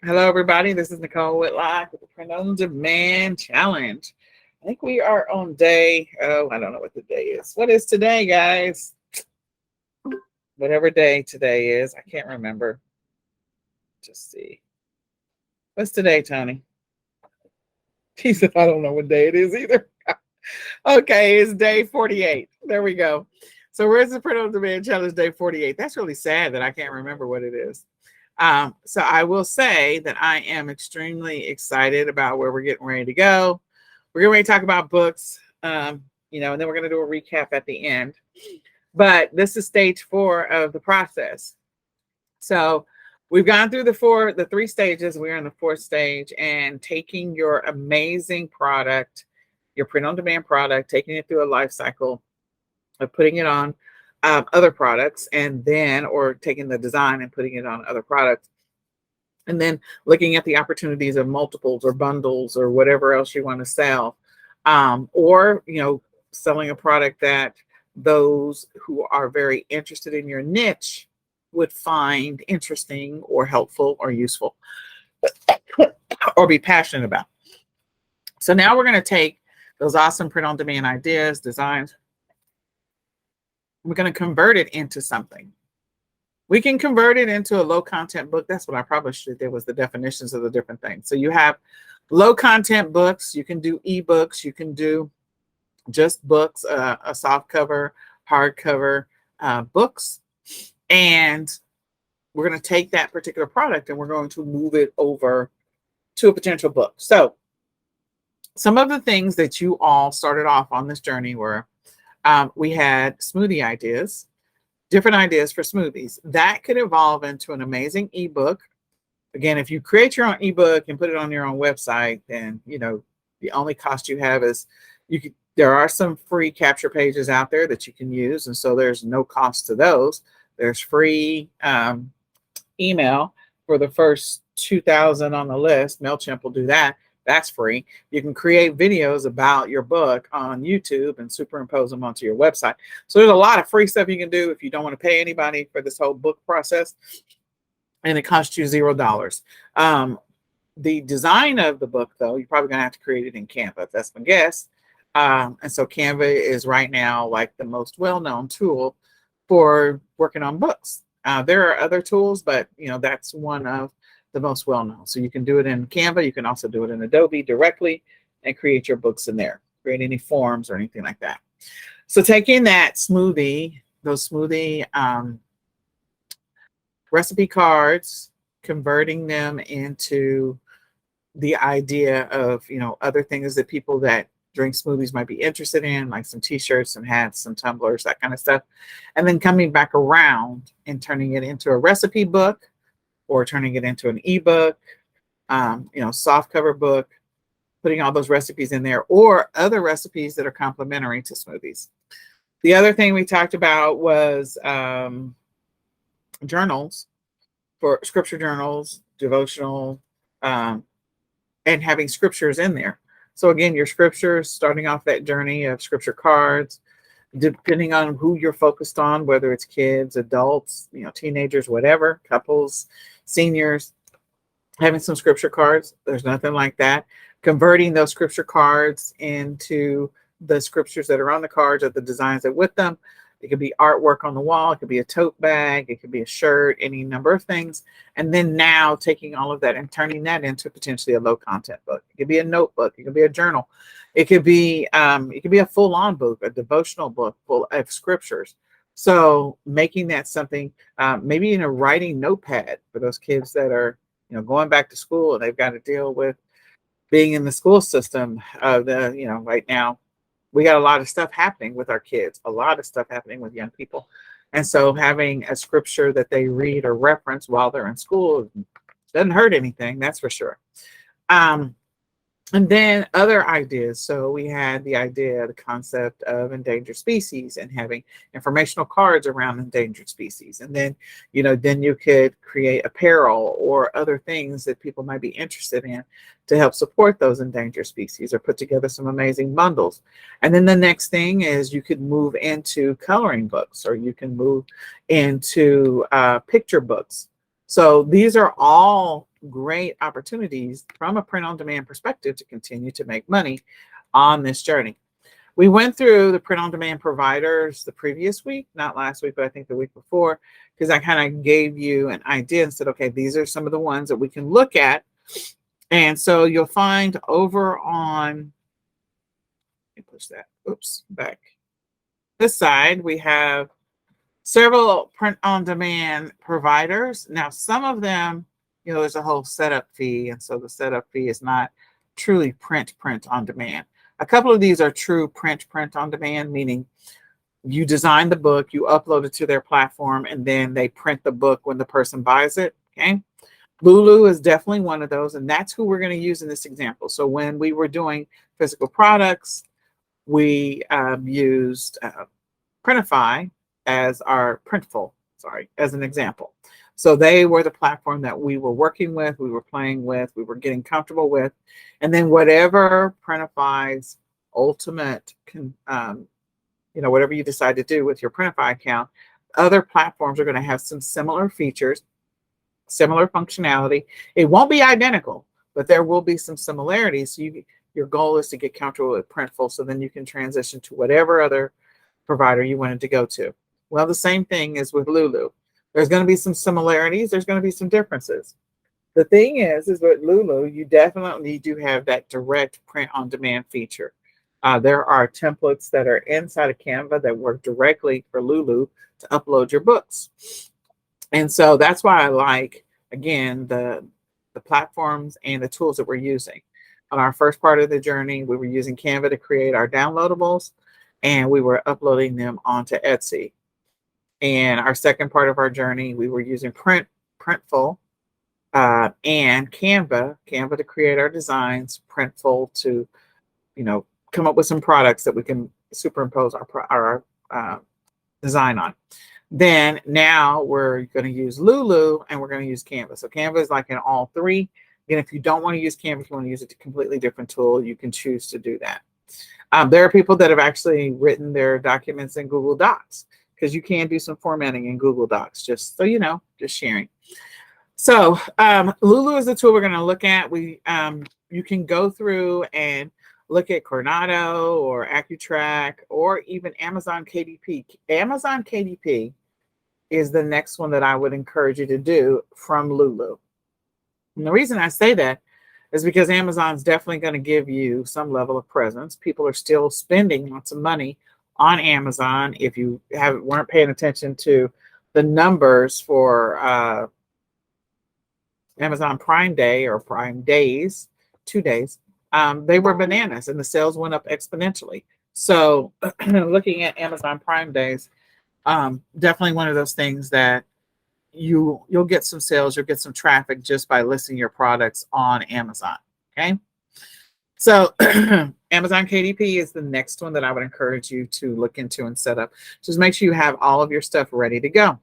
Hello, everybody. This is Nicole Whitlock with the Print on Demand Challenge. I think we are on day, I don't know what the day is. What is today, guys? Whatever day today is, I can't remember. Just see. What's today, Tony? He said, I don't know what day it is either. Okay, it's day 48. There we go. So where's the Print on Demand Challenge day 48? That's really sad that I can't remember what it is. So I will say that I am extremely excited about where we're getting ready to go. We're getting ready to talk about books, and then we're going to do a recap at the end. But this is stage 4 of the process. So we've gone through the 3 stages. We're in the 4th stage, and taking your amazing product, your print-on-demand product, taking it through a life cycle of putting it on other products, and then, or taking the design and putting it on other products, and then looking at the opportunities of multiples or bundles or whatever else you want to sell, or selling a product that those who are very interested in your niche would find interesting or helpful or useful or be passionate about. So now we're going to take those awesome print-on-demand ideas, designs. We're going to convert it into something. We can convert it into a low content book. That's what I probably should do, was the definitions of the different things. So you have low content books. You can do ebooks. You can do just books, a soft cover, hardcover books. And we're going to take that particular product and we're going to move it over to a potential book. So some of the things that you all started off on this journey were, we had smoothie ideas, different ideas for smoothies. That could evolve into an amazing ebook. Again, if you create your own ebook and put it on your own website, then the only cost you have is there are some free capture pages out there that you can use, and so there's no cost to those. There's free email for the first 2,000 on the list. MailChimp will do that. That's free. You can create videos about your book on YouTube and superimpose them onto your website. So there's a lot of free stuff you can do if you don't want to pay anybody for this whole book process. And it costs you $0. The design of the book, though, you're probably going to have to create it in Canva. That's my guess. And so Canva is right now like the most well-known tool for working on books. There are other tools, but that's one of the most well-known. So you can do it in Canva. You can also do it in Adobe directly and create your books in there, create any forms or anything like that. So taking that smoothie, those smoothie recipe cards, converting them into the idea of, other things that people that drink smoothies might be interested in, like some t-shirts, some hats, some tumblers, that kind of stuff. And then coming back around and turning it into a recipe book, or turning it into an ebook, soft cover book, putting all those recipes in there, or other recipes that are complementary to smoothies. The other thing we talked about was journals, for scripture journals, devotional, and having scriptures in there. So again, your scriptures, starting off that journey of scripture cards, depending on who you're focused on, whether it's kids, adults, teenagers, whatever, couples, seniors, having some scripture cards. There's nothing like that. Converting those scripture cards into the scriptures that are on the cards, or the designs that with them. It could be artwork on the wall. It could be a tote bag. It could be a shirt, any number of things. And then now taking all of that and turning that into potentially a low content book. It could be a notebook. It could be a journal. It could be a full-on book, a devotional book full of scriptures. So making that something, maybe in a writing notepad for those kids that are, going back to school and they've got to deal with being in the school system. Right now, we got a lot of stuff happening with our kids, a lot of stuff happening with young people. And so having a scripture that they read or reference while they're in school doesn't hurt anything, that's for sure. And then other ideas. So we had the concept of endangered species and having informational cards around endangered species. And then, then you could create apparel or other things that people might be interested in to help support those endangered species, or put together some amazing bundles. And then the next thing is you could move into coloring books, or you can move into picture books. So these are all great opportunities from a print on demand perspective to continue to make money on this journey. We went through the print on demand providers the previous week, not last week, but I think the week before, because I kind of gave you an idea and said, okay, these are some of the ones that we can look at. And so you'll find over on, let me push that, oops, back. This side, we have several print on demand providers. Now, some of them, there's a whole setup fee. And so the setup fee is not truly print on demand. A couple of these are true print on demand, meaning you design the book, you upload it to their platform, and then they print the book when the person buys it. Okay. Lulu is definitely one of those, and that's who we're going to use in this example. So when we were doing physical products, we used Printify as our as an example. So they were the platform that we were working with, we were playing with, we were getting comfortable with. And then whatever Printify's ultimate, whatever you decide to do with your Printify account, other platforms are going to have some similar features, similar functionality. It won't be identical, but there will be some similarities. So your goal is to get comfortable with Printful, so then you can transition to whatever other provider you wanted to go to. Well, the same thing is with Lulu. There's going to be some similarities. There's going to be some differences. The thing is with Lulu, you definitely do have that direct print on demand feature. There are templates that are inside of Canva that work directly for Lulu to upload your books. And so that's why I like, again, the platforms and the tools that we're using. On our first part of the journey, we were using Canva to create our downloadables, and we were uploading them onto Etsy. And our second part of our journey, we were using Printful and Canva to create our designs, Printful to, come up with some products that we can superimpose our design on. Then now we're going to use Lulu and we're going to use Canva. So Canva is like in all three. And if you don't want to use Canva, if you want to use a completely different tool, you can choose to do that. There are people that have actually written their documents in Google Docs, because you can do some formatting in Google Docs, just so you know, just sharing. So Lulu is the tool we're going to look at. You can go through and look at Coronado or AccuTrack or even Amazon KDP. Amazon KDP is the next one that I would encourage you to do from Lulu. And the reason I say that is because Amazon's definitely going to give you some level of presence. People are still spending lots of money on Amazon. If you weren't paying attention to the numbers for Amazon Prime Day or Prime Days, 2 days, they were bananas and the sales went up exponentially. So looking at Amazon Prime Days, definitely one of those things that you'll get some sales, you'll get some traffic just by listing your products on Amazon. Okay. So Amazon KDP is the next one that I would encourage you to look into and set up. Just make sure you have all of your stuff ready to go.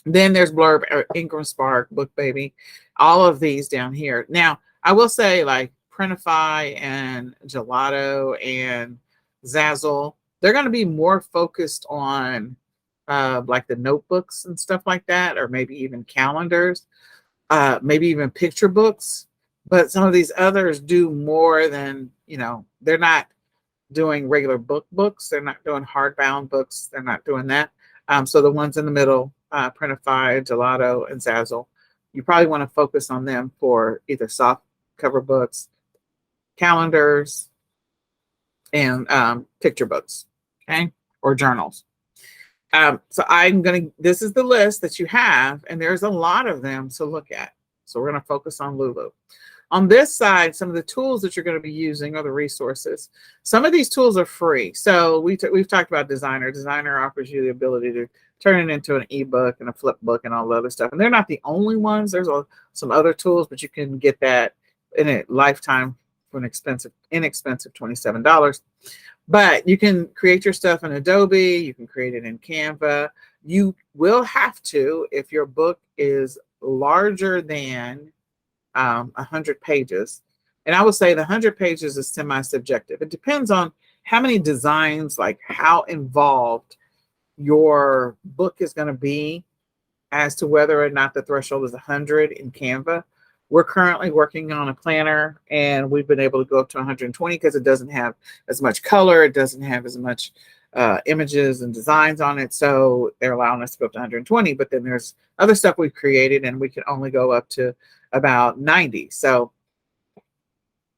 Then there's Blurb, Ingram Spark, BookBaby, all of these down here. Now, I will say, like Printify and Gelato and Zazzle, they're going to be more focused on like the notebooks and stuff like that, or maybe even calendars, maybe even picture books. But some of these others do more than, they're not doing regular books. They're not doing hardbound books. They're not doing that. So the ones in the middle, Printify, Gelato, and Zazzle, you probably want to focus on them for either soft cover books, calendars, and picture books, okay, or journals. So this is the list that you have, and there's a lot of them to look at. So we're going to focus on Lulu. On this side, some of the tools that you're going to be using are the resources. Some of these tools are free. So we've talked about Designer. Designer offers you the ability to turn it into an ebook and a flip book and all the other stuff. And they're not the only ones. There's some other tools, but you can get that in a lifetime for an inexpensive $27. But you can create your stuff in Adobe. You can create it in Canva. You will have to, if your book is larger than 100 pages. And I would say the 100 pages is semi-subjective. It depends on how many designs, like how involved your book is going to be. as to whether or not the threshold is 100 in Canva. We're currently working on a planner, and we've been able to go up to 120 because it doesn't have as much color. It doesn't have as much images and designs on it. So they're allowing us to go up to 120, but then there's other stuff we've created and we can only go up to about 90. So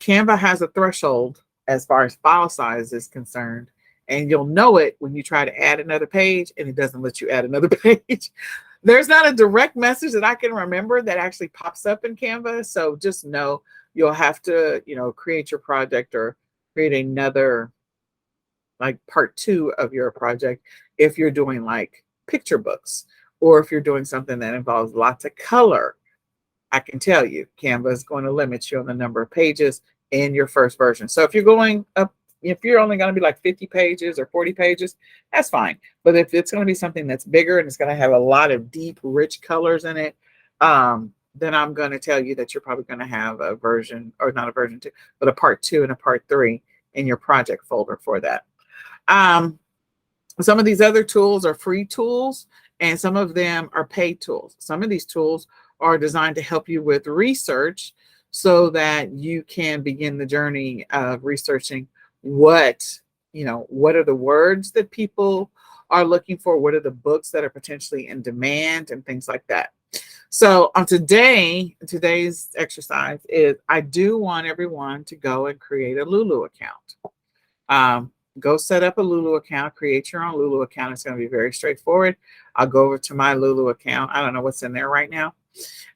Canva has a threshold as far as file size is concerned, and you'll know it when you try to add another page and it doesn't let you add another page. There's not a direct message that I can remember that actually pops up in Canva. So just know you'll have to, create your project or create another, like part 2 of your project if you're doing like picture books, or if you're doing something that involves lots of color. I can tell you Canva is going to limit you on the number of pages in your first version. So if you're going up, if you're only going to be like 50 pages or 40 pages, that's fine. But if it's going to be something that's bigger and it's going to have a lot of deep, rich colors in it, then I'm going to tell you that you're probably going to have a version, or not a version 2, but a part 2 and a part 3 in your project folder for that. Some of these other tools are free tools, and some of them are paid tools. Some of these tools are designed to help you with research so that you can begin the journey of researching what are the words that people are looking for, what are the books that are potentially in demand, and things like that. So on today's exercise is, I do want everyone to go and create a Lulu account. Go set up a Lulu account, create your own Lulu account. It's going to be very straightforward. I'll go over to my Lulu account. I don't know what's in there right now.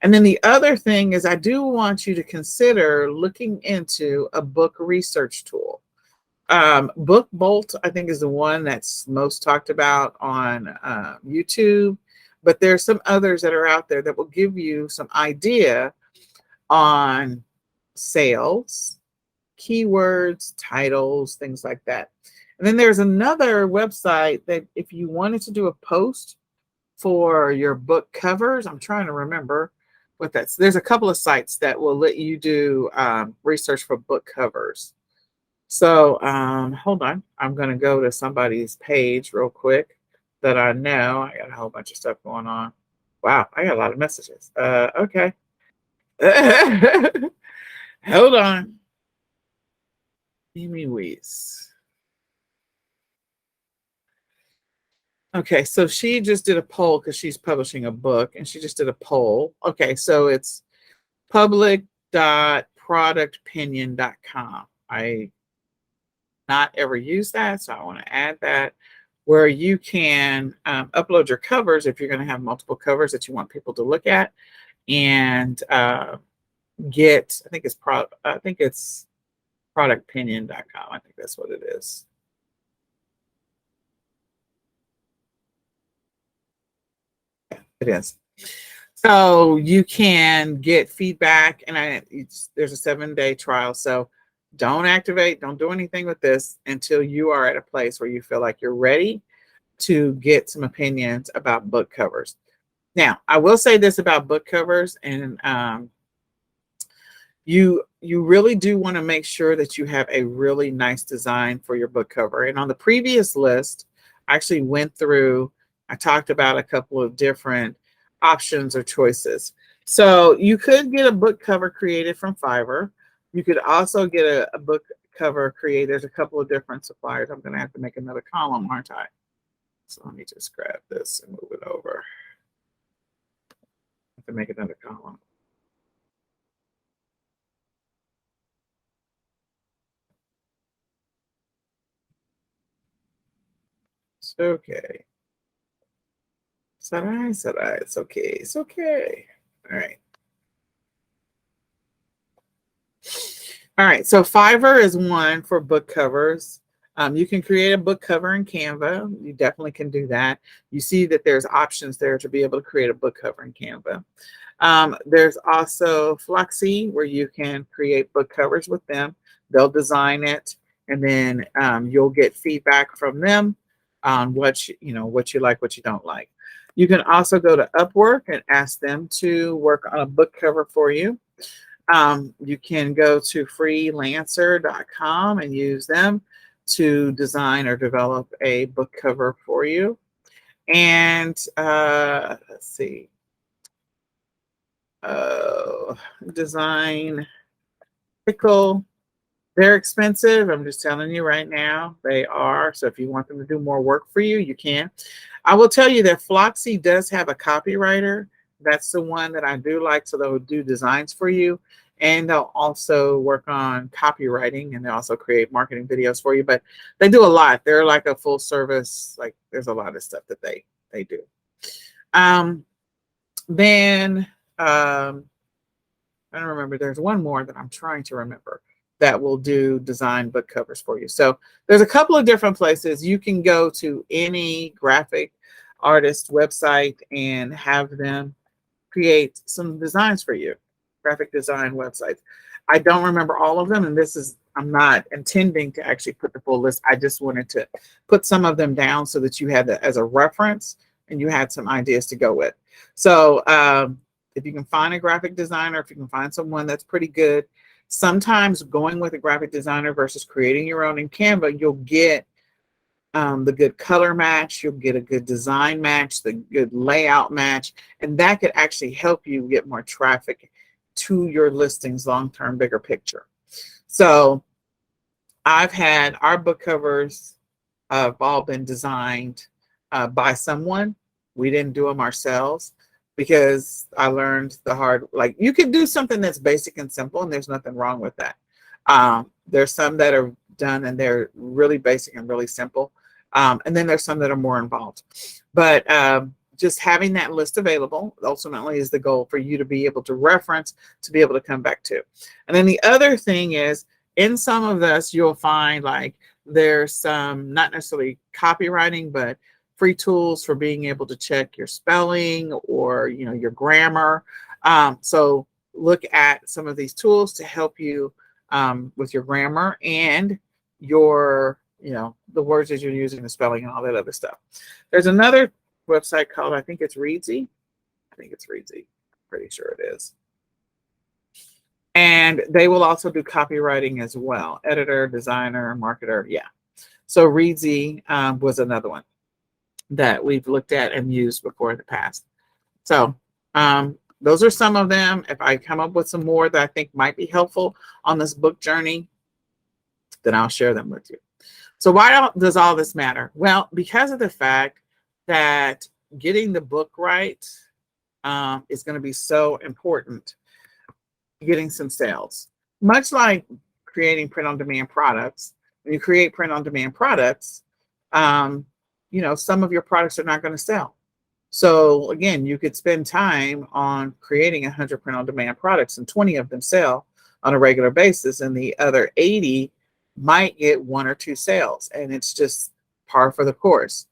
And then the other thing is, I do want you to consider looking into a book research tool. Book Bolt, I think, is the one that's most talked about on YouTube, but there's some others that are out there that will give you some idea on sales, keywords, titles, things like that. And then there's another website that if you wanted to do a post for your book covers, I'm trying to remember what that's. There's a couple of sites that will let you do research for book covers. So hold on, I'm going to go to somebody's page real quick that I know. I got a whole bunch of stuff going on. Wow, I got a lot of messages. Okay. Hold on. Amy Weiss. Okay, so she just did a poll because she's publishing a book, and she just did a poll. Okay, so it's public.productpinion.com. I not ever use that, so I want to add that, where you can upload your covers if you're going to have multiple covers that you want people to look at, and get, I think it's productpinion.com. I think that's what it is. It is. So you can get feedback, and there's a 7-day trial. So don't do anything with this until you are at a place where you feel like you're ready to get some opinions about book covers. Now, I will say this about book covers, and you really do want to make sure that you have a really nice design for your book cover. And on the previous list, I actually went through, I talked about a couple of different options or choices. So you could get a book cover created from Fiverr. You could also get a book cover created. There's a couple of different suppliers. I'm going to have to make another column, aren't I? So let me just grab this and move it over. I have to make another column. It's okay. It's okay. It's okay. All right. All right. So Fiverr is one for book covers. You can create a book cover in Canva. You definitely can do that. You see that there's options there to be able to create a book cover in Canva. There's also Fluxy, where you can create book covers with them. They'll design it, and then you'll get feedback from them on what you like, what you don't like. You can also go to Upwork and ask them to work on a book cover for you. You can go to freelancer.com and use them to design or develop a book cover for you. And let's see. Design pickle. They're expensive. I'm just telling you right now, they are. So if you want them to do more work for you, you can. I will tell you that Floxy does have a copywriter. That's the one that I do like. So they'll do designs for you. And they'll also work on copywriting, and they also create marketing videos for you. But they do a lot. They're like a full service, like there's a lot of stuff that they do. Then I don't remember. There's one more that I'm trying to remember that will do design book covers for you. So there's a couple of different places. You can go to any graphic artist website and have them create some designs for you, graphic design websites. I don't remember all of them, and I'm not intending to actually put the full list. I just wanted to put some of them down so that you had that as a reference and you had some ideas to go with. So if you can find a graphic designer, if you can find someone that's pretty good, sometimes going with a graphic designer versus creating your own in Canva, you'll get the good color match, you'll get a good design match, the good layout match, and that could actually help you get more traffic to your listings long-term, bigger picture. So I've had our book covers have all been designed by someone. We didn't do them ourselves because I learned the hard, like you could do something that's basic and simple, and there's nothing wrong with that. There's some that are done and they're really basic and really simple. And then there's some that are more involved. But just having that list available ultimately is the goal for you to be able to reference, to be able to come back to. And then the other thing is, in some of this, you'll find like there's some, not necessarily copywriting, but free tools for being able to check your spelling or, you know, your grammar. So look at some of these tools to help you with your grammar and your, you know, the words that you're using, the spelling and all that other stuff. There's another website called, I think it's Readsy. Pretty sure it is. And they will also do copywriting as well. Editor, designer, marketer. Yeah. So Readsy was another one that we've looked at and used before in the past. So those are some of them. If I come up with some more that I think might be helpful on this book journey, then I'll share them with you. So why does all this matter? Well, because of the fact that getting the book right is going to be so important. Getting some sales, much like creating print-on-demand products. When you create print-on-demand products, you know, some of your products are not going to sell. So again, you could spend time on creating 100 print-on-demand products and 20 of them sell on a regular basis, and the other 80 might get 1 or 2 sales, and it's just par for the course.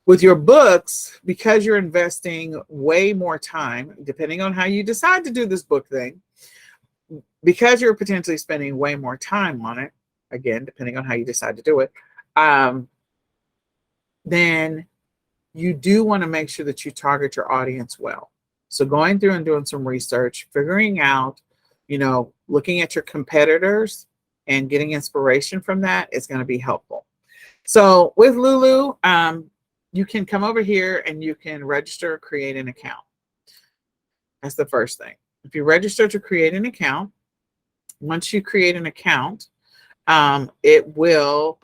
With your books, because you're investing way more time, depending on how you decide to do this book thing, because you're potentially spending way more time on it, again, depending on how you decide to do it, then you do want to make sure that you target your audience well. So going through and doing some research, figuring out, you know, looking at your competitors and getting inspiration from that is going to be helpful. So with Lulu, you can come over here and you can register, create an account. That's the first thing. If you register to create an account, once you create an account, it will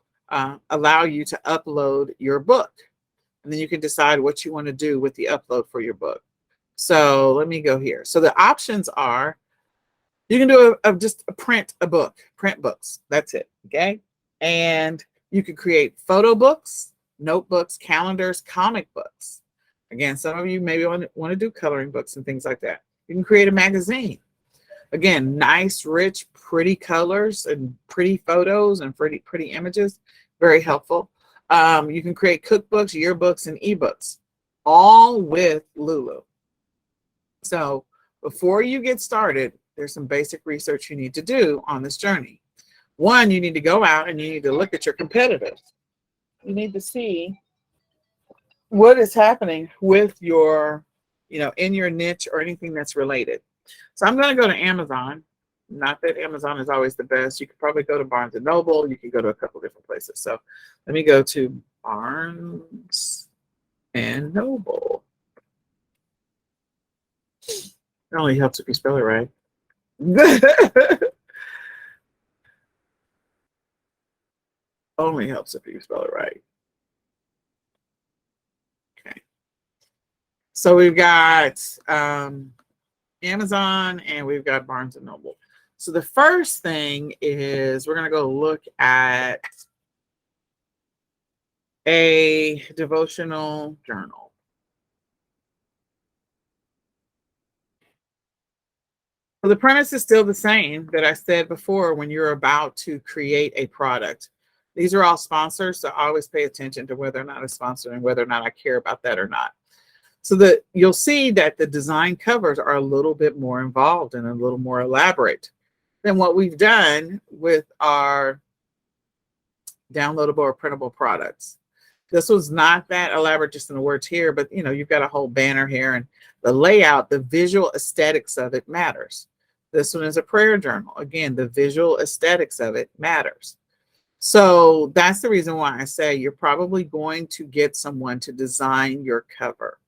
allow you to upload your book. And then you can decide what you want to do with the upload for your book. So let me go here. So the options are, you can do print books. That's it. Okay. And you can create photo books, notebooks, calendars, comic books. Again, some of you maybe want to do coloring books and things like that. You can create a magazine. Again, nice, rich, pretty colors and pretty photos and pretty images. Very helpful. You can create cookbooks, yearbooks, and ebooks, all with Lulu. So before you get started, there's some basic research you need to do on this journey. One, you need to go out and you need to look at your competitors. You need to see what is happening with your, you know, in your niche or anything that's related. So I'm going to go to Amazon. Not that Amazon is always the best. You could probably go to Barnes & Noble. You could go to a couple different places. So let me go to Barnes. and Noble. It only helps if you spell it right. Only helps if you spell it right. Okay. So we've got Amazon and we've got Barnes and Noble. So the first thing is we're going to go look at a devotional journal. So the premise is still the same that I said before when you're about to create a product. These are all sponsors, so always pay attention to whether or not it's sponsored and whether or not I care about that or not. So that you'll see that the design covers are a little bit more involved and a little more elaborate than what we've done with our downloadable or printable products. This was not that elaborate just in the words here, but you've got a whole banner here and the layout, the visual aesthetics of it matters. This one is a prayer journal. Again, the visual aesthetics of it matters. So that's the reason why I say you're probably going to get someone to design your cover.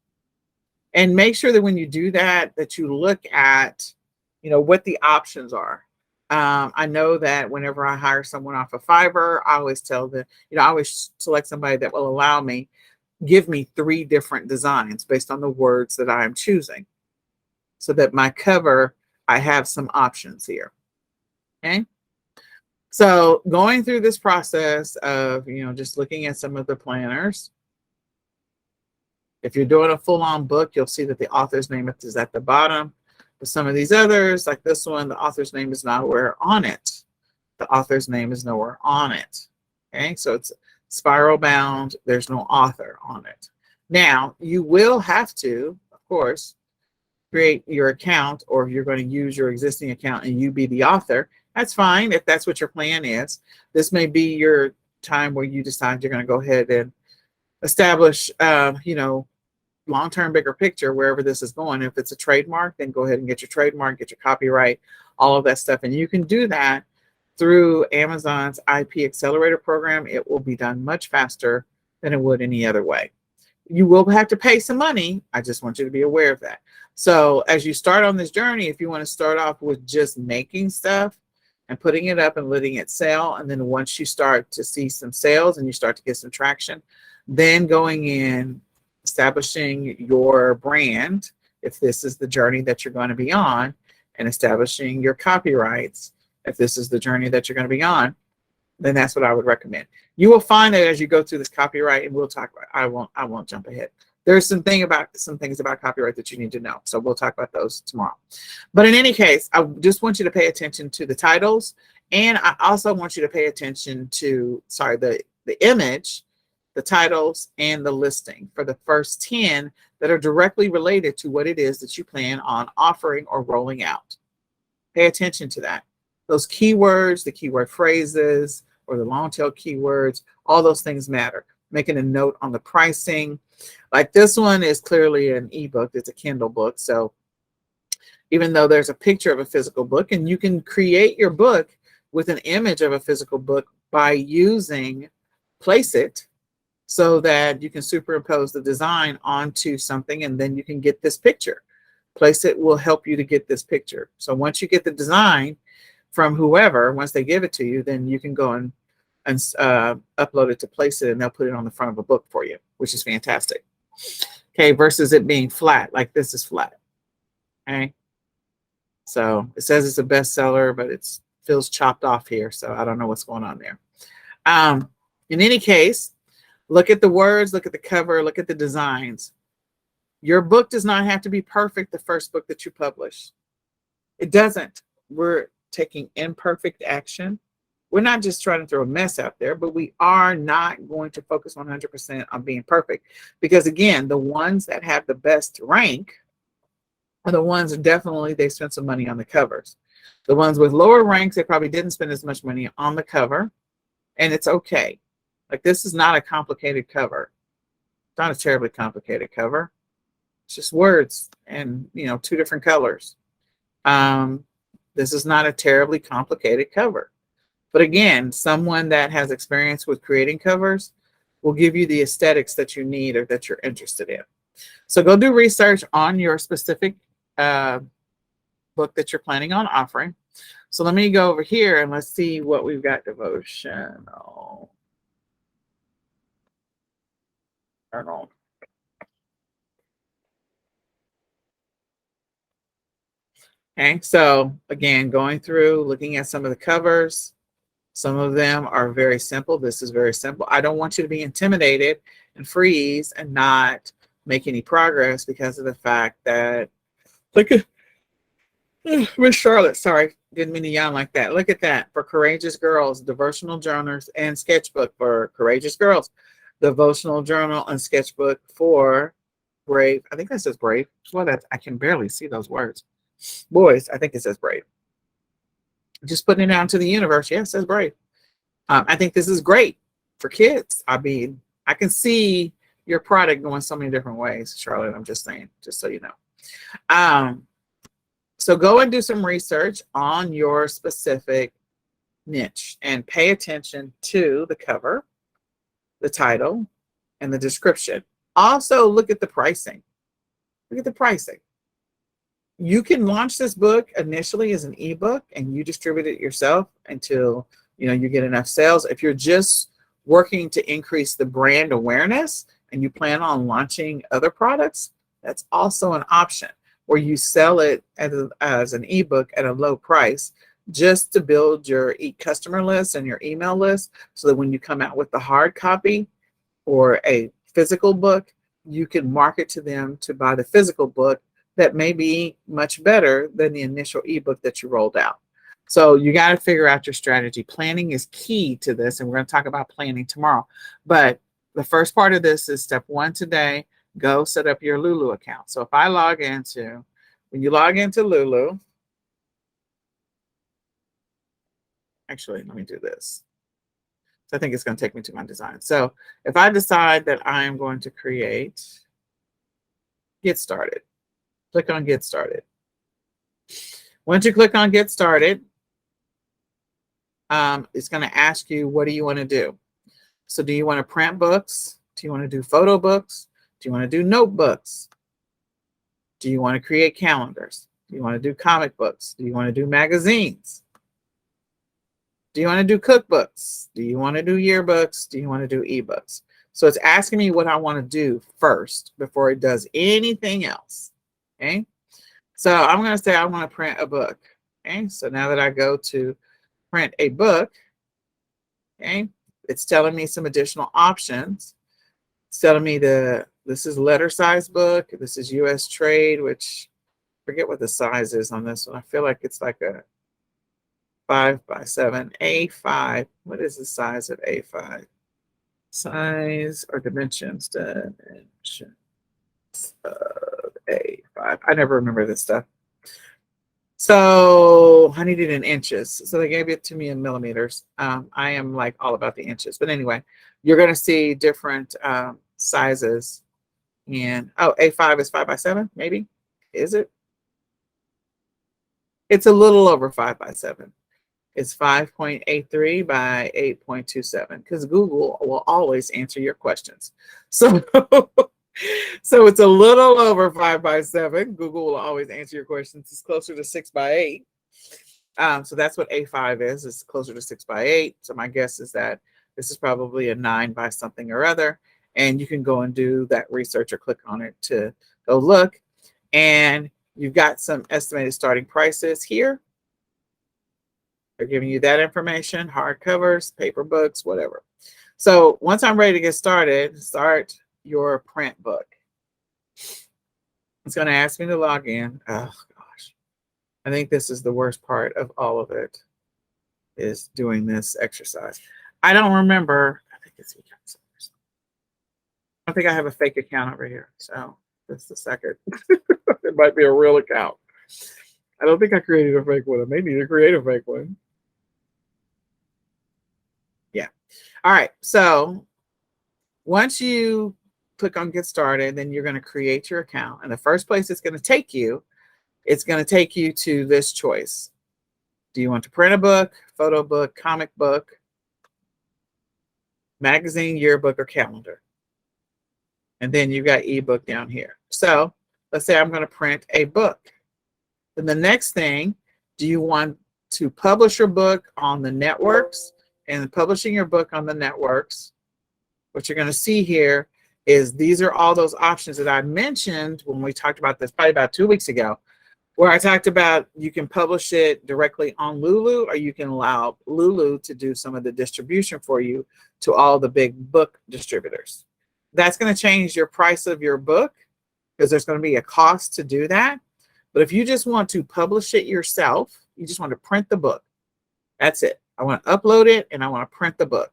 And make sure that when you do that, that you look at, what the options are. I know that whenever I hire someone off of Fiverr, I always tell them, I always select somebody that will allow me, give me 3 different designs based on the words that I'm choosing. So that my cover, I have some options here. Okay. So going through this process of, just looking at some of the planners. If you're doing a full-on book, you'll see that the author's name is at the bottom. But some of these others, like this one, the author's name is nowhere on it. The author's name is nowhere on it. Okay, so it's spiral bound. There's no author on it. Now, you will have to, of course, create your account, or if you're going to use your existing account and you be the author, that's fine if that's what your plan is. This may be your time where you decide you're going to go ahead and establish, long-term bigger picture wherever this is going. If it's a trademark, then go ahead and get your trademark, get your copyright, all of that stuff. And you can do that through Amazon's IP Accelerator program. It will be done much faster than it would any other way. You will have to pay some money. I just want you to be aware of that. So as you start on this journey, if you want to start off with just making stuff and putting it up and letting it sell, and then once you start to see some sales and you start to get some traction, then going in, establishing your brand, if this is the journey that you're going to be on, and establishing your copyrights, if this is the journey that you're going to be on, then that's what I would recommend. You will find that as you go through this copyright, and we'll talk about, I won't jump ahead. There's some things about copyright that you need to know. So we'll talk about those tomorrow. But in any case, I just want you to pay attention to the titles. And I also want you to pay attention to, the image, the titles, and the listing for the first 10 that are directly related to what it is that you plan on offering or rolling out. Pay attention to that. Those keywords, the keyword phrases, or the long tail keywords, all those things matter. Making a note on the pricing. Like this one is clearly an ebook. It's a Kindle book. So even though there's a picture of a physical book, and you can create your book with an image of a physical book by using Placeit, so that you can superimpose the design onto something, and then you can get this picture. Placeit will help you to get this picture. So once you get the design from whoever, once they give it to you, then you can go and upload it to Placeit, and they'll put it on the front of a book for you, which is fantastic. Okay, versus it being flat, like this is flat. Okay, so it says it's a bestseller, but it feels chopped off here, so I don't know what's going on there. In any case, look at the words, look at the cover, look at the designs. Your book does not have to be perfect the first book that you publish. It doesn't. We're taking imperfect action. We're not just trying to throw a mess out there, but we are not going to focus 100% on being perfect. Because again, the ones that have the best rank are the ones that definitely they spent some money on the covers. The ones with lower ranks, they probably didn't spend as much money on the cover, and it's okay. Like this is not a complicated cover. It's not a terribly complicated cover. It's just words and 2 different colors. This is not a terribly complicated cover. But again, someone that has experience with creating covers will give you the aesthetics that you need or that you're interested in. So go do research on your specific book that you're planning on offering. So let me go over here and let's see what we've got. Devotional journal. Okay, so again, going through, looking at some of the covers. Some of them are very simple. This is very simple. I don't want you to be intimidated and freeze and not make any progress because of the fact that, look at Miss Charlotte, sorry, didn't mean to yawn like that. Look at that. For courageous girls, devotional journals and sketchbook for courageous girls, devotional journal and sketchbook for brave. I think that says brave. Well, that's, I can barely see those words. Boys, I think it says brave. Just putting it out to the universe. Yes, it says brave. I think this is great for kids. I mean, I can see your product going so many different ways, Charlotte. I'm just saying, just so you know. So go and do some research on your specific niche and pay attention to the cover, the title, and the description. Also, look at the pricing. Look at the pricing. You can launch this book initially as an ebook and you distribute it yourself until you get enough sales. If you're just working to increase the brand awareness and you plan on launching other products, that's also an option where you sell it as an ebook at a low price just to build your customer list and your email list so that when you come out with the hard copy or a physical book, you can market to them to buy the physical book that may be much better than the initial ebook that you rolled out. So you got to figure out your strategy. Planning is key to this, and we're going to talk about planning tomorrow. But the first part of this is step 1 today. Go set up your Lulu account. So if I when you log into Lulu, actually, let me do this. So I think it's going to take me to my design. So if I decide that I am going to get started, click on get started. Once you click on get started, it's going to ask you, what do you want to do? So do you want to print books? Do you want to do photo books? Do you want to do notebooks? Do you want to create calendars? Do you want to do comic books? Do you want to do magazines? Do you want to do cookbooks? Do you want to do yearbooks? Do you want to do ebooks? So it's asking me what I want to do first before it does anything else. Okay. So I'm going to say I want to print a book. Okay. So now that I go to print a book, okay, it's telling me some additional options. It's telling me this is letter size book. This is US trade, which I forget what the size is on this one. I feel like it's like a 5x7 A5. What is the size of A5? Size or dimensions? Dimensions of A5. I never remember this stuff. So I need it in inches. So they gave it to me in millimeters. I am like all about the inches. But anyway, you're going to see different sizes. And A5 is 5x7, maybe. Is it? It's a little over 5x7. It's 5.83 by 8.27 because Google will always answer your questions. So, so it's a little over 5x7. Google will always answer your questions. It's closer to 6x8. So that's what A5 is. It's closer to 6x8. So my guess is that this is probably a 9 by something or other. And you can go and do that research or click on it to go look. And you've got some estimated starting prices here. They're giving you that information, hardcovers, paper books, whatever. So once I'm ready to get started, start your print book. It's going to ask me to log in. Oh, gosh. I think this is the worst part of all of it, is doing this exercise. I don't remember. I think it's eCom. I think I have a fake account over here. So that's the second. It might be a real account. I don't think I created a fake one. I may need to create a fake one. Yeah. All right. So once you click on get started, then you're going to create your account. And the first place it's going to take you to this choice. Do you want to print a book, photo book, comic book? magazine, yearbook, or calendar. And then you've got ebook down here. So let's say I'm going to print a book. Then the next thing, do you want to publish your book on the networks? And publishing your book on the networks, what you're going to see here is these are all those options that I mentioned when we talked about this probably about 2 weeks ago, where I talked about you can publish it directly on Lulu, or you can allow Lulu to do some of the distribution for you to all the big book distributors. That's going to change your price of your book because there's going to be a cost to do that. But if you just want to publish it yourself, you just want to print the book. That's it. I want to upload it and I want to print the book.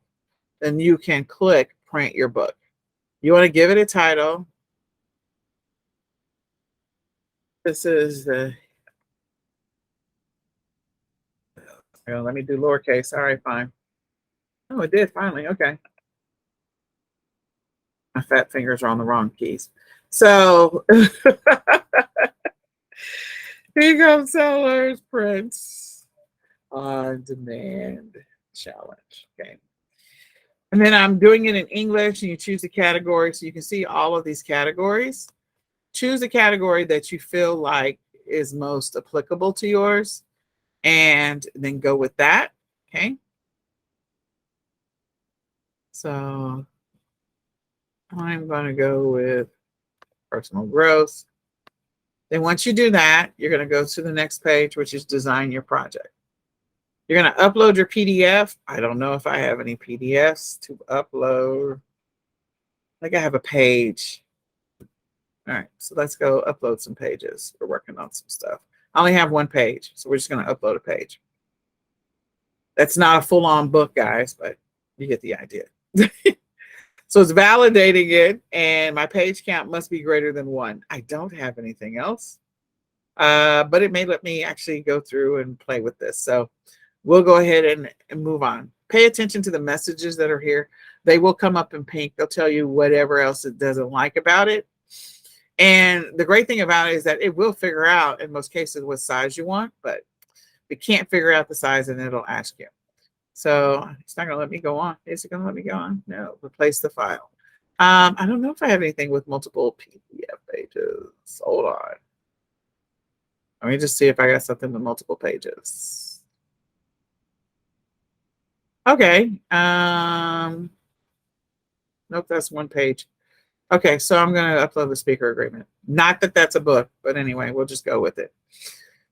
Then you can click print your book. You want to give it a title. This is the, let me do lowercase. All right, fine. Oh, it did finally. Okay. My fat fingers are on the wrong keys. So eCom Sellers Prints on Demand Challenge. Okay. And then I'm doing it in English, and you choose the category. So you can see all of these categories. Choose a category that you feel like is most applicable to yours, and then go with that. Okay. So I'm going to go with personal growth. Then once you do that, you're going to go to the next page, which is design your project. You're going to upload your PDF. I don't know if I have any PDFs to upload. I think I have a page. All right, so let's go upload some pages. We're working on some stuff. I only have one page, so we're just going to upload a page. That's not a full-on book, guys, but you get the idea. So it's validating it, and my page count must be greater than 1. I don't have anything else, but it may let me actually go through and play with this. So we'll go ahead and move on. Pay attention to the messages that are here. They will come up in pink. They'll tell you whatever else it doesn't like about it. And the great thing about it is that it will figure out, in most cases, what size you want, but it can't figure out the size, and it'll ask you. So it's not going to let me go on. Is it going to let me go on? No. Replace the file. I don't know if I have anything with multiple PDF pages. Hold on. Let me just see if I got something with multiple pages. Okay. Nope, that's one page. Okay, so I'm going to upload the speaker agreement. Not that that's a book, but anyway, we'll just go with it.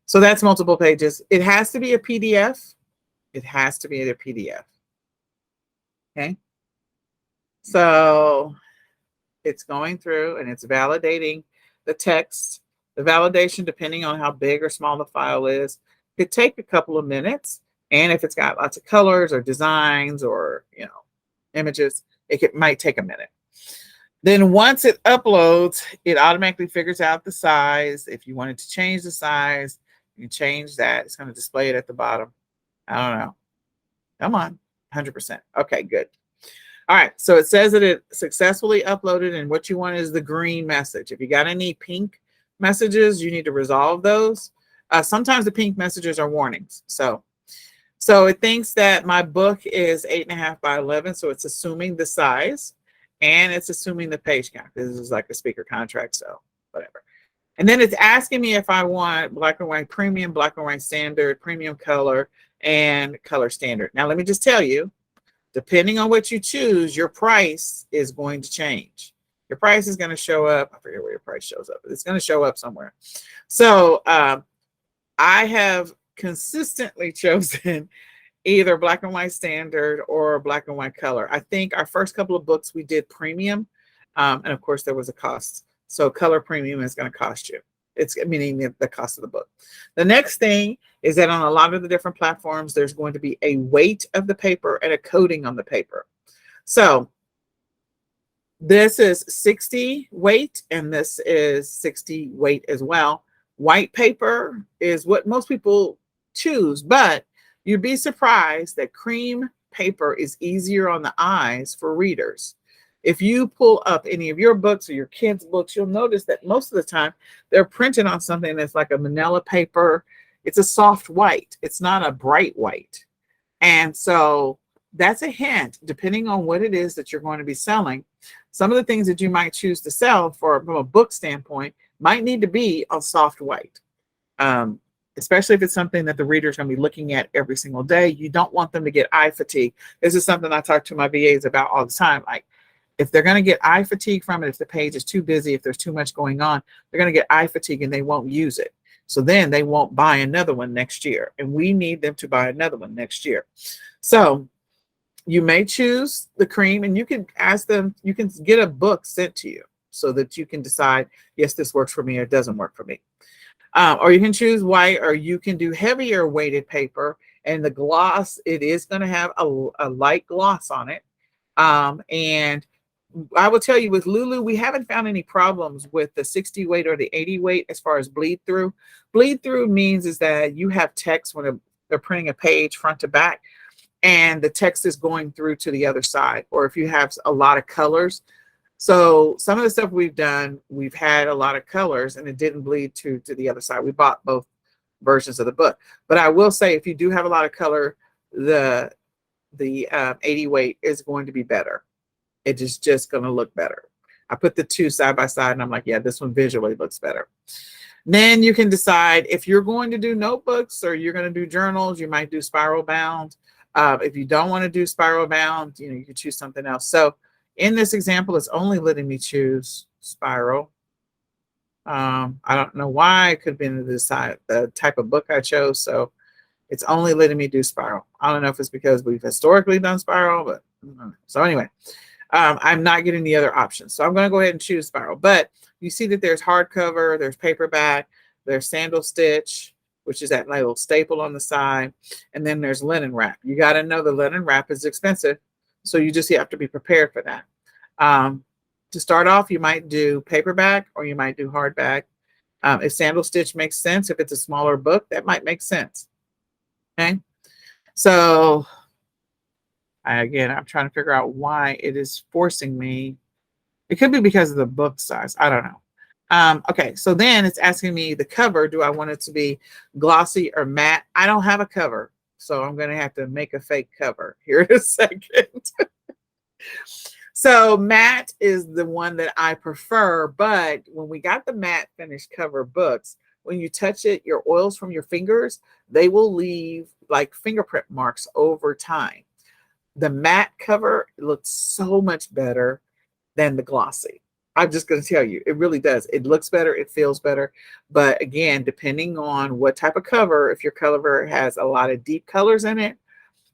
So that's multiple pages. It has to be a PDF. It has to be a PDF. Okay. So it's going through and it's validating the text. The validation, depending on how big or small the file is, could take a couple of minutes. And if it's got lots of colors or designs or, images, might take a minute. Then once it uploads, it automatically figures out the size. If you wanted to change the size, you can change that. It's going to display it at the bottom. I don't know. Come on. 100%. Okay, good. All right. So it says that it successfully uploaded, and what you want is the green message. If you got any pink messages, you need to resolve those. Sometimes the pink messages are warnings. So it thinks that my book is 8.5 by 11. So it's assuming the size, and it's assuming the page count. This is like a speaker contract, so whatever. And then it's asking me if I want black and white premium, black and white standard, premium color, and color standard. Now, let me just tell you, depending on what you choose, your price is going to change. Your price is going to show up. I forget where your price shows up, but it's going to show up somewhere. So I have consistently chosen either black and white standard or black and white color. I think our first couple of books we did premium, and of course there was a cost. So color premium is going to cost you. It's meaning the cost of the book. The next thing is that on a lot of the different platforms, there's going to be a weight of the paper and a coating on the paper. So this is 60 weight, and this is 60 weight as well. White paper is what most people choose, but you'd be surprised that cream paper is easier on the eyes for readers. If you pull up any of your books or your kids' books, you'll notice that most of the time they're printed on something that's like a manila paper. It's a soft white. It's not a bright white. And so that's a hint, depending on what it is that you're going to be selling. Some of the things that you might choose to sell from a book standpoint might need to be on soft white. Um, Especially if it's something that the reader is going to be looking at every single day. You don't want them to get eye fatigue. This is something I talk to my VAs about all the time. Like, if they're going to get eye fatigue from it, if the page is too busy, if there's too much going on, they're going to get eye fatigue and they won't use it. So then they won't buy another one next year. And we need them to buy another one next year. So you may choose the cream, and you can ask them, you can get a book sent to you so that you can decide, yes, this works for me or it doesn't work for me. Or you can choose white, or you can do heavier weighted paper. And the gloss, it is going to have a light gloss on it. And I will tell you, with Lulu, we haven't found any problems with the 60 weight or the 80 weight as far as bleed through. Bleed through means is that you have text when they're printing a page front to back, and the text is going through to the other side. Or if you have a lot of colors. So some of the stuff we've done, we've had a lot of colors and it didn't bleed to the other side. We bought both versions of the book. But I will say, if you do have a lot of color, the 80 weight is going to be better. It is just going to look better. I put the two side by side and I'm like, yeah, this one visually looks better. Then you can decide if you're going to do notebooks or you're going to do journals. You might do spiral bound. If you don't want to do spiral bound, you can choose something else. So in this example, it's only letting me choose spiral. I don't know why. It could have been the type of book I chose. So it's only letting me do spiral. I don't know if it's because we've historically done spiral, but so anyway, I'm not getting the other options. So I'm going to go ahead and choose spiral. But you see that there's hardcover, there's paperback, there's sandal stitch, which is that little staple on the side. And then there's linen wrap. You got to know the linen wrap is expensive. So you just have to be prepared for that. To start off, you might do paperback or you might do hardback. If sandal stitch makes sense, if it's a smaller book, that might make sense. Okay. So again, I'm trying to figure out why it is forcing me. It could be because of the book size. I don't know. Okay, so then it's asking me the cover. Do I want it to be glossy or matte? I don't have a cover, so I'm going to have to make a fake cover here in a second. So matte is the one that I prefer, but when we got the matte finished cover books, when you touch it, your oils from your fingers, they will leave like fingerprint marks over time. The matte cover looks so much better than the glossy. I'm just going to tell you, it really does. It looks better. It feels better. But again, depending on what type of cover, if your cover has a lot of deep colors in it,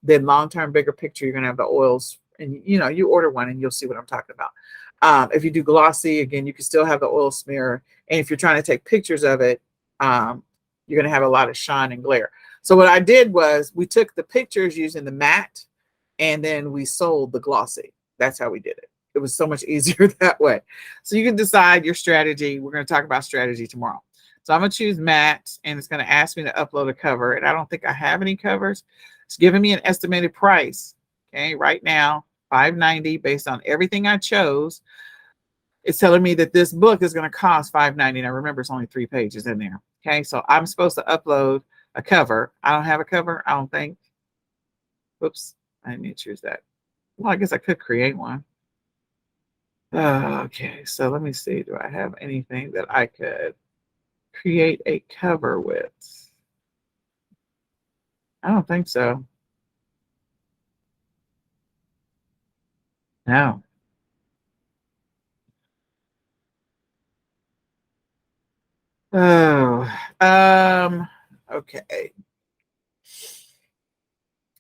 then long-term, bigger picture, you're going to have the oils. And, you order one and you'll see what I'm talking about. If you do glossy, again, you can still have the oil smear. And if you're trying to take pictures of it, you're going to have a lot of shine and glare. So what I did was we took the pictures using the matte and then we sold the glossy. That's how we did it. It was so much easier that way. So you can decide your strategy. We're going to talk about strategy tomorrow. So I'm going to choose matte and it's going to ask me to upload a cover. And I don't think I have any covers. It's giving me an estimated price. Okay, right now, $5.90 based on everything I chose. It's telling me that this book is going to cost $5.90. Now remember, it's only 3 pages in there. Okay, so I'm supposed to upload a cover. I don't have a cover, I don't think. Whoops, I didn't need to choose that. Well, I guess I could create one. Okay, so let me see. Do I have anything that I could create a cover with? I don't think so. No. Oh, okay.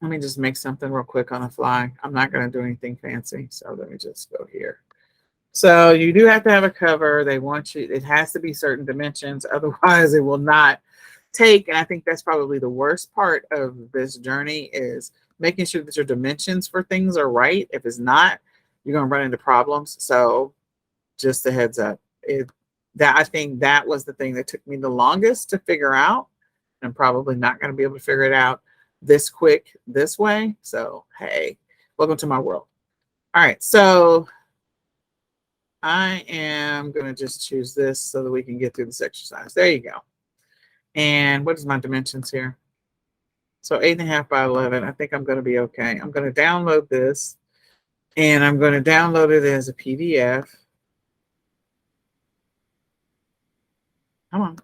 Let me just make something real quick on the fly. I'm not going to do anything fancy. So let me just go here. So you do have to have a cover. They want you, it has to be certain dimensions. Otherwise it will not take. And I think that's probably the worst part of this journey is making sure that your dimensions for things are right. If it's not, you're going to run into problems. So just a heads up. I think that was the thing that took me the longest to figure out. I'm probably not going to be able to figure it out this quick this way. So, hey, welcome to my world. All right. So I am going to just choose this so that we can get through this exercise. There you go. And what is my dimensions here? So 8.5 by 11. I think I'm going to be okay. I'm going to download this, and I'm going to download it as a PDF. Come on.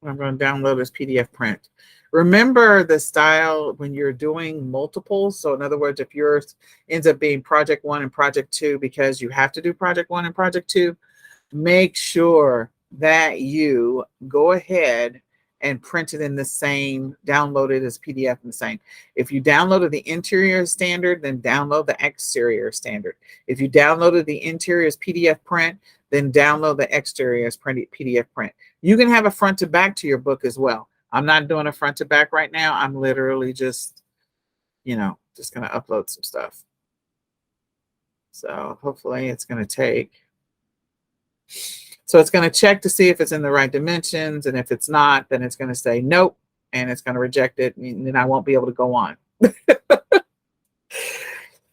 I'm going to download this PDF print. Remember the style when you're doing multiples. So in other words, if yours ends up being project 1 and project 2, because you have to do project 1 and project 2, make sure that you go ahead and print it in the same, download it as PDF in the same. If you downloaded the interior standard, then download the exterior standard. If you downloaded the interior as PDF print, then download the exterior as PDF print. You can have a front to back to your book as well. I'm not doing a front to back right now. I'm literally just, just going to upload some stuff. So hopefully it's going to take. So it's going to check to see if it's in the right dimensions. And if it's not, then it's going to say nope. And it's going to reject it. And then I won't be able to go on.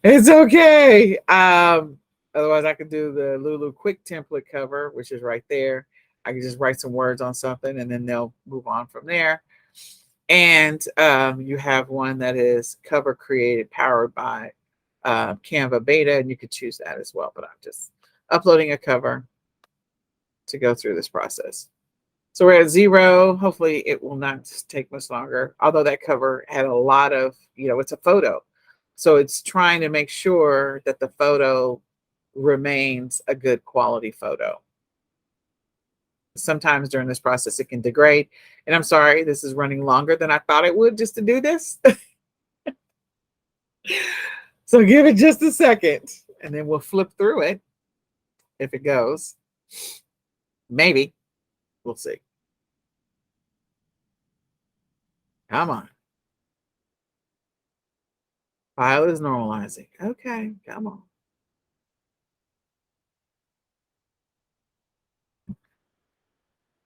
It's okay. Otherwise, I could do the Lulu Quick template cover, which is right there. I can just write some words on something, and then they'll move on from there. And you have one that is cover created, powered by Canva Beta, and you could choose that as well. But I'm just uploading a cover to go through this process. So we're at 0. Hopefully it will not take much longer. Although that cover had a lot of, it's a photo. So it's trying to make sure that the photo remains a good quality photo. Sometimes during this process, it can degrade. And I'm sorry, this is running longer than I thought it would just to do this. So give it just a second, and then we'll flip through it if it goes. Maybe. We'll see. Come on. File is normalizing. Okay, come on.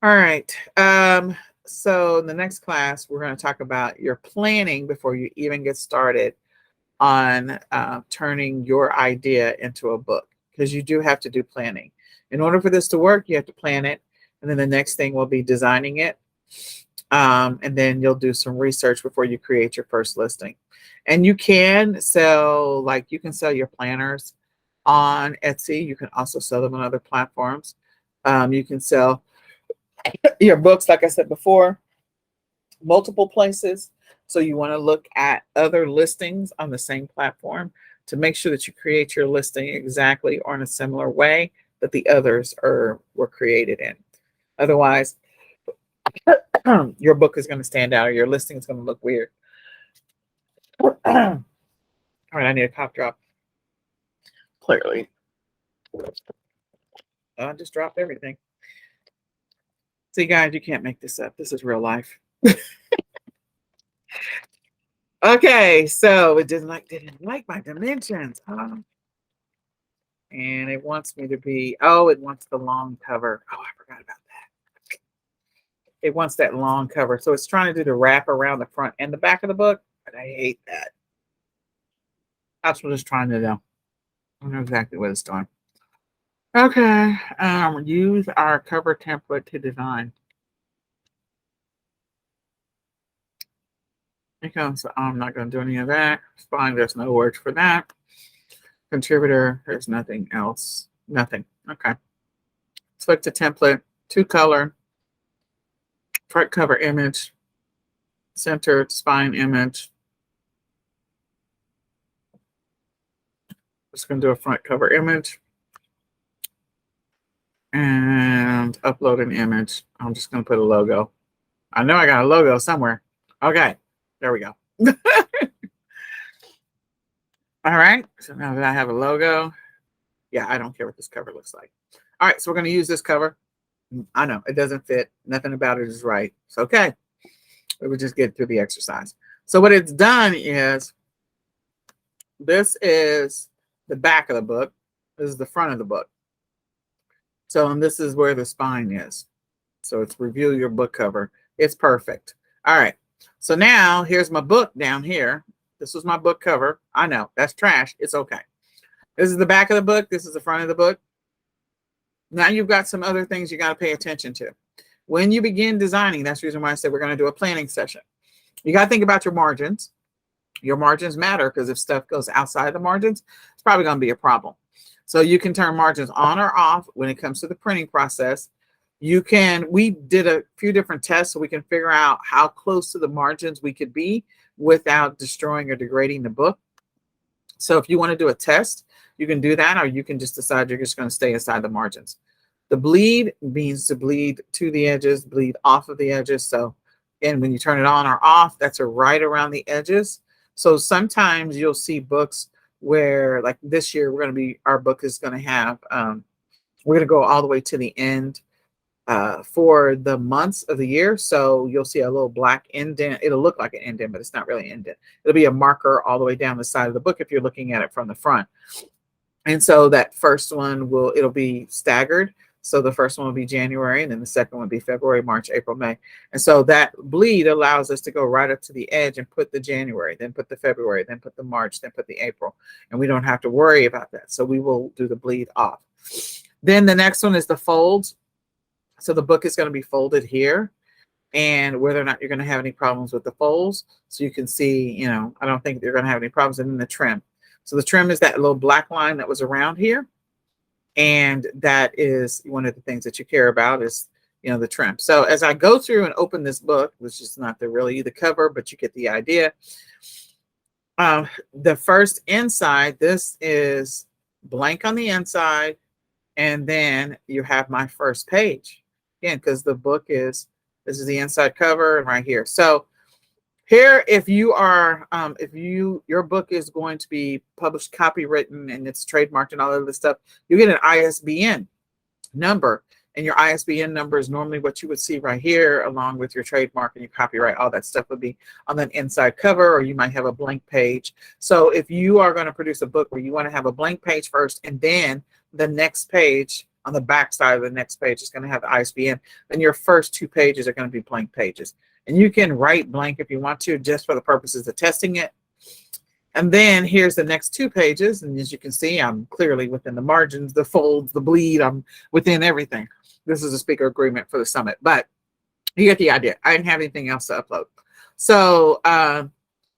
All right. So in the next class, we're going to talk about your planning before you even get started on turning your idea into a book, because you do have to do planning. In order for this to work, you have to plan it. And then the next thing will be designing it. And then you'll do some research before you create your first listing. And you can sell, your planners on Etsy. You can also sell them on other platforms. You can sell your books, like I said before, multiple places. So you want to look at other listings on the same platform to make sure that you create your listing exactly or in a similar way that the others were created in. Otherwise, your book is going to stand out, or your listing is going to look weird. All right, I need a cough drop. Clearly. I just dropped everything. See, guys, you can't make this up. This is real life. Okay, so it didn't like my dimensions. And it wants me to be, it wants the long cover. Oh, I forgot about that. It wants that long cover. So it's trying to do the wrap around the front and the back of the book, but I hate that. That's what it's trying to do. I know exactly what it's doing. Okay, use our cover template to design. So I'm not going to do any of that. It's fine. There's no words for that. Contributor, there's nothing else. Nothing. Okay. Select the template, 2-color, front cover image, centered spine image. Just going to do a front cover image and upload an image. I'm just going to put a logo. I know I got a logo somewhere. Okay. There we go. All right. So now that I have a logo, yeah, I don't care what this cover looks like. All right. So we're going to use this cover. I know it doesn't fit. Nothing about it is right. It's okay. We would just get through the exercise. So what it's done is, this is the back of the book. This is the front of the book. So, and this is where the spine is. So it's review your book cover. It's perfect. All right. So now here's my book down here. This was my book cover. I know that's trash. It's okay. This is the back of the book. This is the front of the book. Now you've got some other things you got to pay attention to. When you begin designing, that's the reason why I said we're going to do a planning session. You got to think about your margins. Your margins matter because if stuff goes outside the margins, it's probably going to be a problem. So you can turn margins on or off when it comes to the printing process. We did a few different tests so we can figure out how close to the margins we could be without destroying or degrading the book. So if you want to do a test, you can do that, or you can just decide you're just going to stay inside the margins. The bleed means to bleed to the edges, bleed off of the edges. So again, when you turn it on or off, that's right around the edges. So sometimes you'll see books where, like this year, our book is going to have, we're going to go all the way to the end for the months of the year. So you'll see a little black indent. It'll look like an indent, but it's not really an indent. It'll be a marker all the way down the side of the book if you're looking at it from the front. And so that first one it'll be staggered. So the first one will be January, and then the second one will be February, March, April, May. And so that bleed allows us to go right up to the edge and put the January, then put the February, then put the March, then put the April. And we don't have to worry about that. So we will do the bleed off. Then the next one is the folds. So the book is going to be folded here, and whether or not you're going to have any problems with the folds. So you can see, I don't think you're going to have any problems. And then the trim. So the trim is that little black line that was around here. And that is one of the things that you care about is, the trim. So as I go through and open this book, which is not the cover, but you get the idea. The first inside, this is blank on the inside. And then you have my first page. Again, because the book this is the inside cover and right here. So here, if you are, your book is going to be published, copywritten, and it's trademarked and all of this stuff, you get an ISBN number, and your ISBN number is normally what you would see right here, along with your trademark and your copyright. All that stuff would be on the inside cover, or you might have a blank page. So if you are going to produce a book where you want to have a blank page first, and then the next page on the back side of the next page is going to have the ISBN, then your first two pages are going to be blank pages. And you can write blank if you want to, just for the purposes of testing it. And then here's the next two pages. And as you can see, I'm clearly within the margins, the folds, the bleed, I'm within everything. This is a speaker agreement for the summit, but you get the idea. I didn't have anything else to upload. So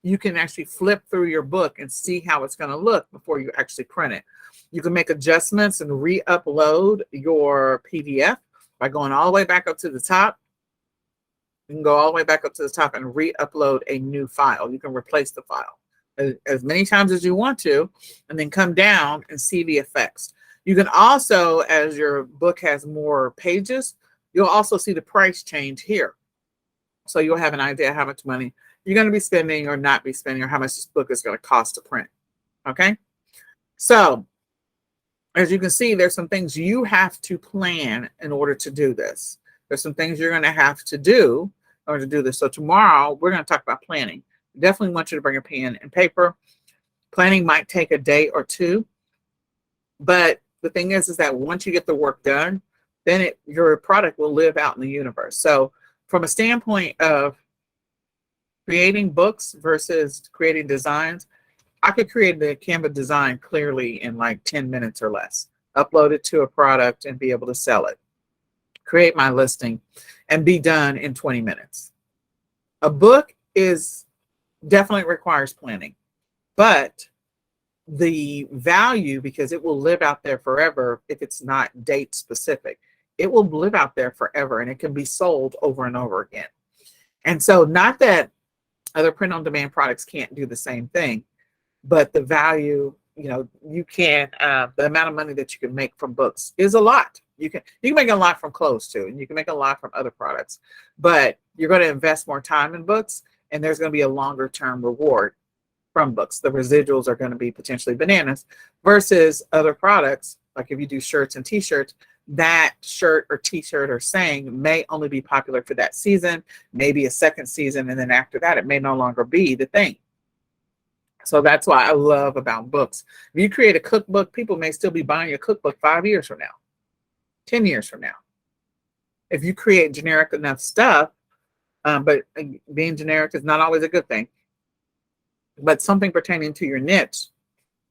you can actually flip through your book and see how it's going to look before you actually print it. You can make adjustments and re-upload your PDF by going all the way back up to the top. You can go all the way back up to the top and re-upload a new file. You can replace the file as many times as you want to, and then come down and see the effects. You can also, as your book has more pages, you'll also see the price change here. So you'll have an idea how much money you're going to be spending or not be spending, or how much this book is going to cost to print. Okay? So as you can see, there's some things you have to plan in order to do this. There's some things you're going to have to do in order to do this. So tomorrow, we're going to talk about planning. Definitely want you to bring a pen and paper. Planning might take a day or two. But the thing is that once you get the work done, then your product will live out in the universe. So from a standpoint of creating books versus creating designs, I could create the Canva design clearly in like 10 minutes or less, upload it to a product and be able to sell it, create my listing, and be done in 20 minutes. A book definitely requires planning, but the value, because it will live out there forever if it's not date specific, it will live out there forever and it can be sold over and over again. And so not that other print on demand products can't do the same thing, but the value, you can, the amount of money that you can make from books is a lot. You can make a lot from clothes too, and you can make a lot from other products, but you're going to invest more time in books, and there's going to be a longer term reward from books. The residuals are going to be potentially bananas versus other products. Like if you do shirts and t-shirts, that shirt or t-shirt or saying may only be popular for that season, maybe a second season, and then after that, it may no longer be the thing. So that's why I love about books. If you create a cookbook, people may still be buying your cookbook 5 years from now, 10 years from now. If you create generic enough stuff, but being generic is not always a good thing, but something pertaining to your niche,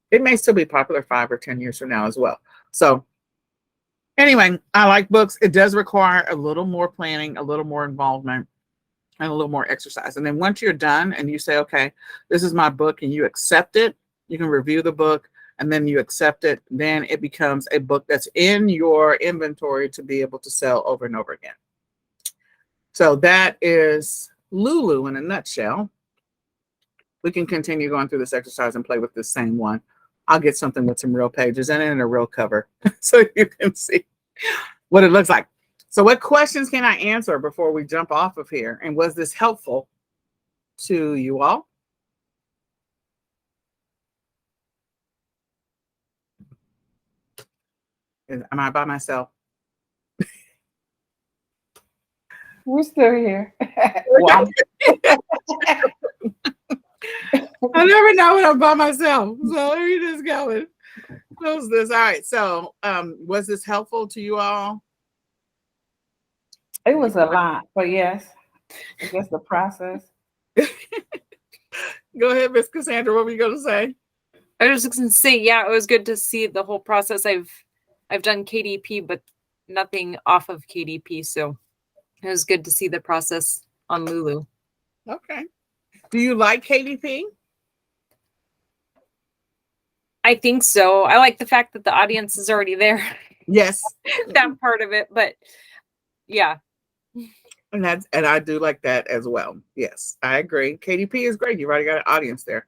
it may still be popular 5 or 10 years from now as well. So anyway, I like books. It does require a little more planning, a little more involvement. and a little more exercise. And then once you're done and you say, okay, this is my book, and you accept it, you can review the book and then you accept it. Then it becomes a book that's in your inventory to be able to sell over and over again. So that is Lulu in a nutshell. We can continue going through this exercise and play with this same one. I'll get something with some real pages and in a real cover so you can see what it looks like. So what questions can I answer before we jump off of here? And was this helpful to you all? Am I by myself? We're still here. Wow. I never know when I'm by myself. So let me just go and close this. All right. So was this helpful to you all? It was a lot, but yes, I guess the process. Go ahead, Miss Cassandra. What were you going to say? I was just going to say, yeah, it was good to see the whole process. I've done KDP, but nothing off of KDP. So it was good to see the process on Lulu. Okay. Do you like KDP? I think so. I like the fact that the audience is already there. Yes. That part of it, but yeah. And I do like that as well. Yes, I agree. KDP is great. You already got an audience there.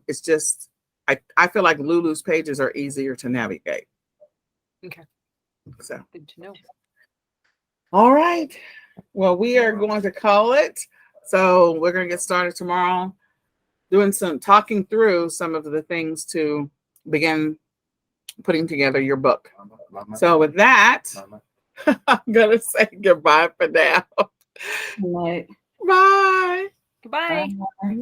It's just I feel like Lulu's pages are easier to navigate. Okay. So good to know. All right. Well, we are going to call it. So we're going to get started tomorrow talking through some of the things to begin putting together your book. So with that, I'm going to say goodbye for now. Right. Bye. Goodbye. Bye.